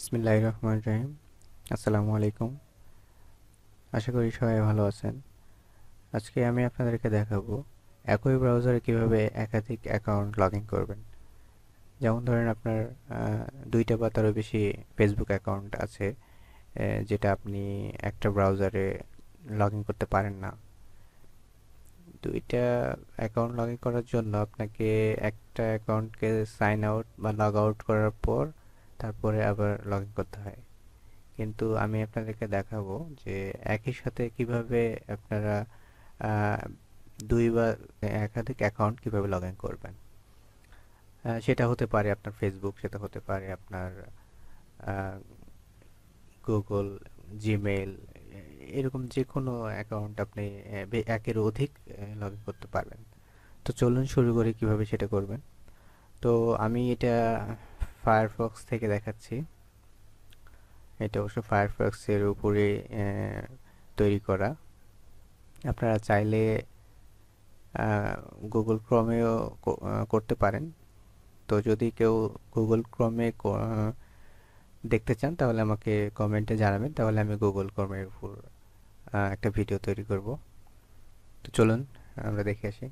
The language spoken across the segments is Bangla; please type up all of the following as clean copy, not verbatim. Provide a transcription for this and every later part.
বিসমিল্লাহির রহমানির রহিম। আসসালামু আলাইকুম। আশা করি সবাই ভালো আছেন। আজকে আমি আপনাদেরকে দেখাবো একই ব্রাউজারে কিভাবে একাধিক অ্যাকাউন্ট লগ ইন করবেন। যেমন ধরেন আপনার ২টা বা তারও বেশি ফেসবুক অ্যাকাউন্ট আছে, যেটা আপনি একটা ব্রাউজারে লগ ইন করতে পারেন না। ২টা অ্যাকাউন্ট লগ ইন করার জন্য আপনাকে একটা অ্যাকাউন্টকে সাইন আউট বা লগ আউট করার পর তারপরে আবার লগ ইন করতে হয়। কিন্তু আমি আপনাদেরকে দেখাবো যে একই সাথে কিভাবে আপনারা আহ, দুই বা একাধিক অ্যাকাউন্ট কিভাবে লগ ইন করবেন। সেটা হতে পারে আপনার ফেসবুক, সেটা হতে পারে আপনার গুগল, জিমেইল, এরকম যে কোনো অ্যাকাউন্ট আপনি একের অধিক লগ ইন করতে পারবেন। তো চলুন শুরু করি কিভাবে সেটা করবেন। তো আমি এটা ফায়ারফক্স থেকে দেখাচ্ছি। এটা অবশ্য ফায়ারফক্সের উপরে তৈরি করা। আপনারা চাইলে গুগল ক্রমেও করতে পারেন। তো যদি কেউ গুগল ক্রমে দেখতে চান তাহলে আমাকে কমেন্টে জানাবেন, তাহলে আমি গুগল ক্রমের উপর একটা ভিডিও তৈরি করব। তো চলুন আমরা দেখে আসি।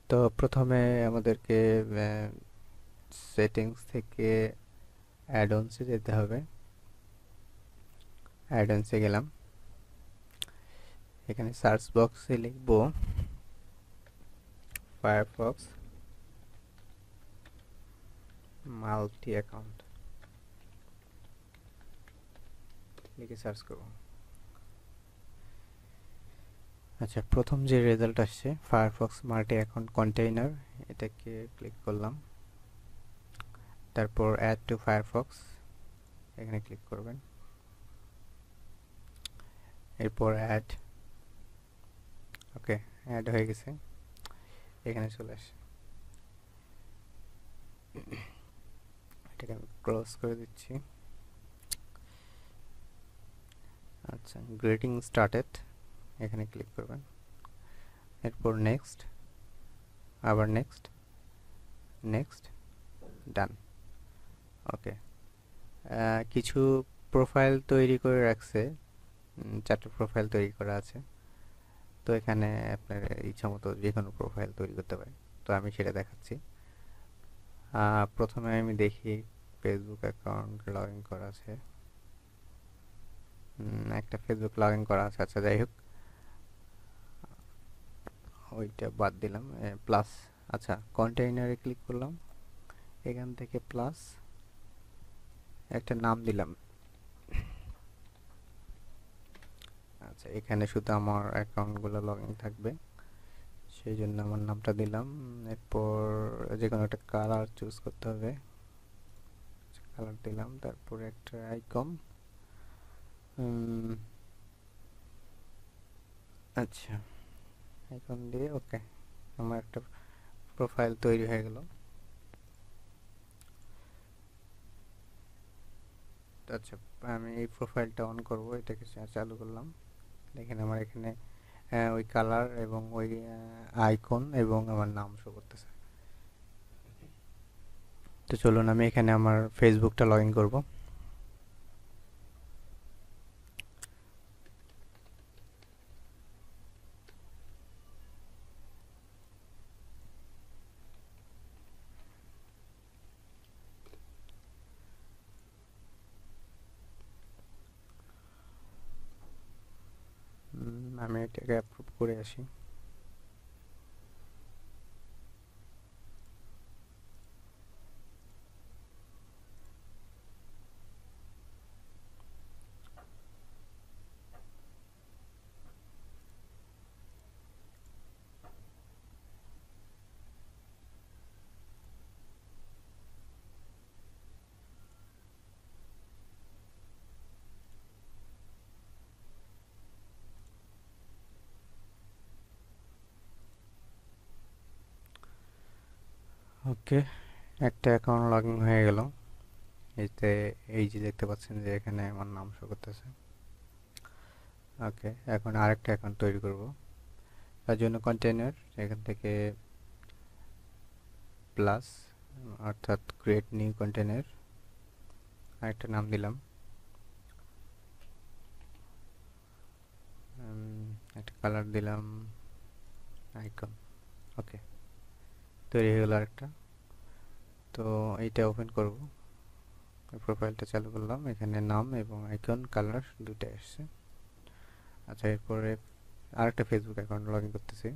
তো প্রথমে আমাদেরকে সেটিংস থেকে অ্যাডঅনসে যেতে হবে। অ্যাডঅনসে গেলাম। এখানে সার্চ বক্সে লিখব ফায়ারফক্স মাল্টি অ্যাকাউন্ট, লিখে সার্চ করব। আচ্ছা, প্রথম যে রেজাল্ট আসছে ফায়ারফক্স মাল্টি অ্যাকাউন্ট কন্টেইনার, এটাকে ক্লিক করলাম। তারপর অ্যাড টু ফায়ারফক্স, এখানে ক্লিক করবেন। এরপর অ্যাড, ওকে, অ্যাড হয়ে গেছে। এখানে চলে আসে, এটাকে আমি ক্লোজ করে দিচ্ছি। আচ্ছা, গ্রেটিং স্টার্টেড, এখানে ক্লিক করবেন। এরপর নেক্সট, আবার নেক্সট, নেক্সট, ডান। ওকে, কিছু প্রোফাইল তৈরি করে রাখছে, 4টা প্রোফাইল তৈরি করা আছে। তো এখানে আপনার ইচ্ছা মতো যে কোনো প্রোফাইল তৈরি করতে পারেন। তো আমি সেটা দেখাচ্ছি। প্রথমে আমি দেখি ফেসবুক অ্যাকাউন্ট লগ ইন করা আছে। একটা ফেসবুক লগ ইন করা আছে। আচ্ছা, যাই হোক, ওইটা বাদ দিলাম। প্লাস, আচ্ছা, কন্টেইনারে ক্লিক করলাম। এখান থেকে প্লাস একটা নাম দিলাম। আচ্ছা, এখানে শুধু আমার অ্যাকাউন্টগুলো লগ ইন থাকবে, সেই জন্য আমার নামটা দিলাম। এরপর যে কোনো একটা কালার চুজ করতে হবে, কালার দিলাম। তারপরে একটা আইকন, আচ্ছা, আইকন দিয়ে ওকে, আমার একটা প্রোফাইল তৈরি হয়ে গেল। আচ্ছা, আমি এই প্রোফাইলটা অন করব, এটাকে চালু করলাম। দেখেন আমার এখানে ওই কালার এবং ওই আইকন এবং আমার নাম শো করতেছে। তো চলুন আমি এখানে আমার ফেসবুকটা লগ ইন করবো। আমি এটাকে অ্যাপ্রুভ করে আসি। ওকে, একটা অ্যাকাউন্ট লগ ইন হয়ে গেল। এতে এই যে দেখতে পাচ্ছেন যে এখানে আমার নাম শো করতেছে। ওকে, এখন আরেকটা অ্যাকাউন্ট তৈরি করব। তার জন্য কন্টেইনার, এখান থেকে প্লাস, অর্থাৎ ক্রিয়েট নিউ কন্টেইনার, আরেকটা নাম দিলাম, একটা কালার দিলাম, আইকন। ওকে, তৈরি হয়ে গেল আরেকটা। তো এইটা ওপেন করব, প্রোফাইলটা চালু করলাম, এখানে নাম এবং আইকন কালার দুইটা এসছে। আচ্ছা, এরপরে আরেকটা ফেসবুক অ্যাকাউন্ট লগ ইন করতেছি।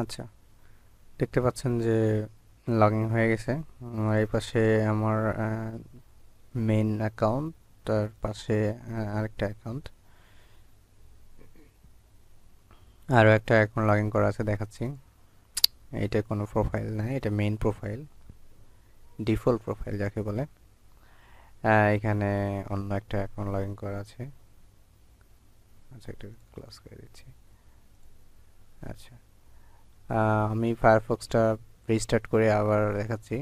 আচ্ছা, দেখতে পাচ্ছেন যে লগ ইন হয়ে গেছে। আমার এই পাশে আমার মেইন অ্যাকাউন্ট, তার পাশে আরেকটা অ্যাকাউন্ট, আরও একটা অ্যাকাউন্ট লগ ইন করা আছে, দেখাচ্ছি। এটা কোনো প্রোফাইল না, এটা মেইন প্রোফাইল, ডিফল্ট প্রোফাইল যাকে বলে। এখানে অন্য একটা অ্যাকাউন্ট লগ ইন করা আছে। আচ্ছা, একটু ক্লোজ করে দিচ্ছি। আচ্ছা, আমি ফায়ারফক্সটা রিস্টার্ট করে আবার দেখাচ্ছি।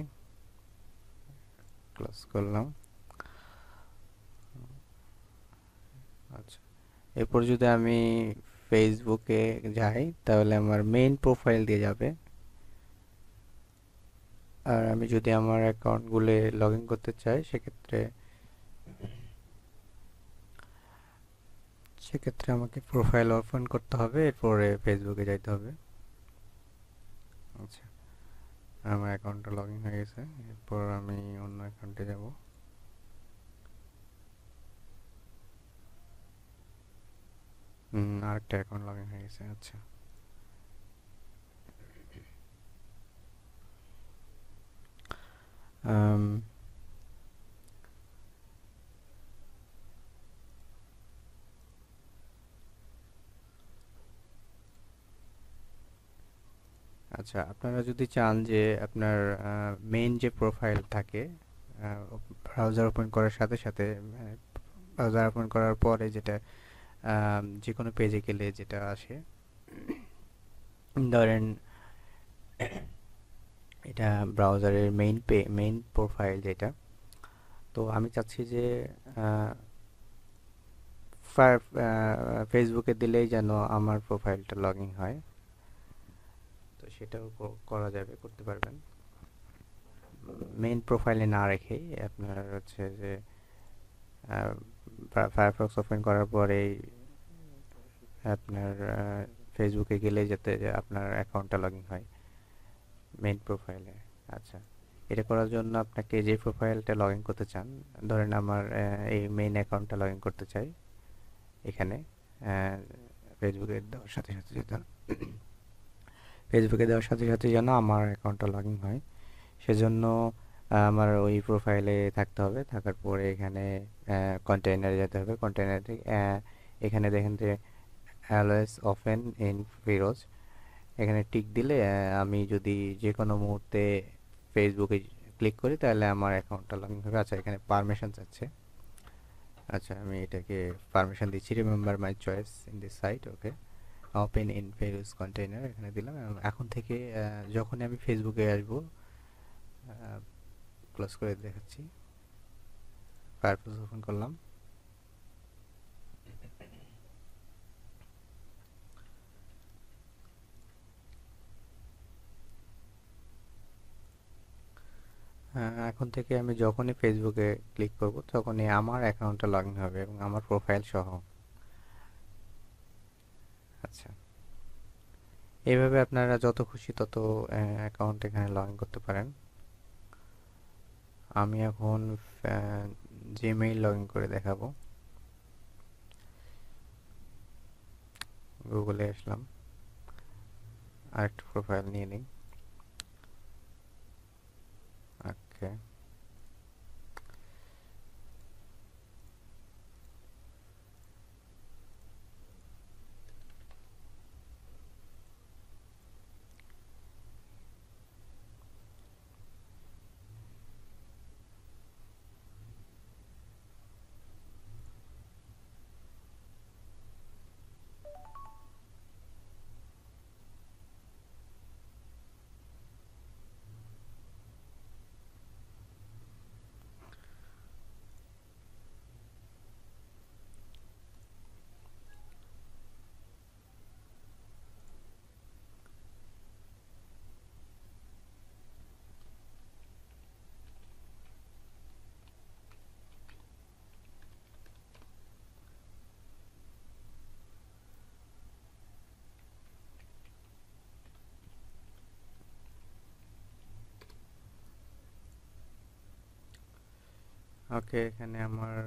ক্লোজ করলাম। আচ্ছা, এরপর যদি আমি ফেসবুকে যাই তাহলে আমার মেইন প্রোফাইল দিয়ে যাবে। আর আমি যদি আমার অ্যাকাউন্টগুলো লগ ইন করতে চাই সেক্ষেত্রে আমাকে প্রোফাইল ওপেন করতে হবে, এরপরে ফেসবুকে যাইতে হবে। আচ্ছা, আমার অ্যাকাউন্টটা লগ ইন হয়ে গেছে, এরপর আমি অন্য অ্যাকাউন্টে যাব। আরেকটা অ্যাকাউন্ট লগ ইন হয়ে গেছে। আচ্ছা, আম, আচ্ছা, আপনারা যদি চান যে আপনার মেইন যে প্রোফাইল থাকে, ব্রাউজার ওপেন করার সাথে সাথে, ব্রাউজার ওপেন করার পরে যেটা যে কোনো পেজে গেলে যেটা আসে, ধরেন এটা ব্রাউজারের মেইন প্রোফাইল যেটা। তো আমি চাচ্ছি যে ফেসবুকে দিলেই যেন আমার প্রোফাইলটা লগ ইন হয়। তো সেটাও করা যাবে, করতে পারবেন মেইন প্রোফাইলে না রেখেই। আপনার হচ্ছে যে ফায়ারফক্স ওপেন করার পরেই আপনার ফেসবুকে গেলে যাতে আপনার অ্যাকাউন্টটা লগ ইন হয় মেইন প্রোফাইলে। আচ্ছা, এটা করার জন্য আপনাকে যে প্রোফাইলটা লগ ইন করতে চান, ধরেন আমার এই মেইন অ্যাকাউন্টটা লগ ইন করতে চাই এখানে, ফেসবুকে দেওয়ার সাথে সাথে যেন আমার অ্যাকাউন্টটা লগ ইন হয়, সেজন্য আমার ওই প্রোফাইলে থাকতে হবে। থাকার পরে এখানে কন্টেইনারে যেতে হবে। কন্টেইনার থেকে এখানে দেখেন যে অলওয়েজ ওপেন ইন ফিরোজ, এখানে টিক দিলে আমি যদি যে কোনো মুহূর্তে ফেসবুকে ক্লিক করি তাহলে আমার অ্যাকাউন্টটা লগ ইন হবে। আচ্ছা, এখানে পারমিশন চাচ্ছে। আচ্ছা, আমি এটাকে পারমিশন দিচ্ছি, remember my choice in this site. Okay, open in ফেরোজ কন্টেইনার এখানে দিলাম। এখন থেকে যখনই আমি ফেসবুকে আসবো, ক্লোজ করে দেখাচ্ছি, ফায়ারফক্স ওপেন করলাম। এখন থেকে আমি যখনই ফেসবুকে ক্লিক করব তখনই আমার অ্যাকাউন্টটা লগ ইন হবে এবং আমার প্রোফাইল সহ। আচ্ছা, এইভাবে আপনারা যত খুশি তত অ্যাকাউন্ট এখানে লগ ইন করতে পারেন। আমি এখন জিমেইল লগ ইন করে দেখাবো। গুগলে আসলাম, আরেকটা প্রোফাইল নিয়ে নিই। ওকে, ওকে, এখানে আমার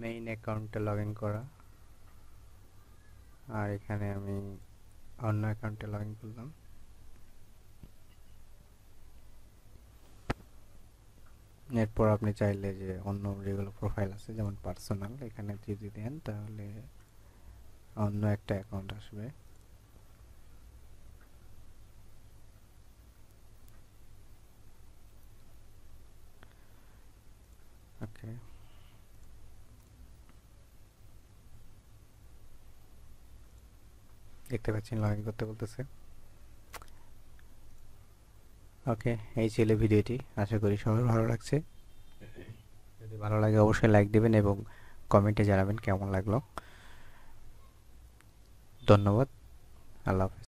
মেইন অ্যাকাউন্টে লগ ইন করা, আর এখানে আমি অন্য অ্যাকাউন্টে লগ ইন করলাম। এরপর আপনি চাইলে যে অন্য যেগুলো প্রোফাইল আছে যেমন পার্সোনাল, এখানে যদি দেন তাহলে অন্য একটা অ্যাকাউন্ট আসবে। ওকে, দেখতে পাচ্ছেন লগ ইন করতে বলতেছে। ওকে, এই ছিল ভিডিওটি। আশা করি সবার ভালো লাগছে। যদি ভালো লাগে অবশ্যই লাইক দেবেন এবং কমেন্টে জানাবেন কেমন লাগলো। ধন্যবাদ। আল্লাহ হাফেজ।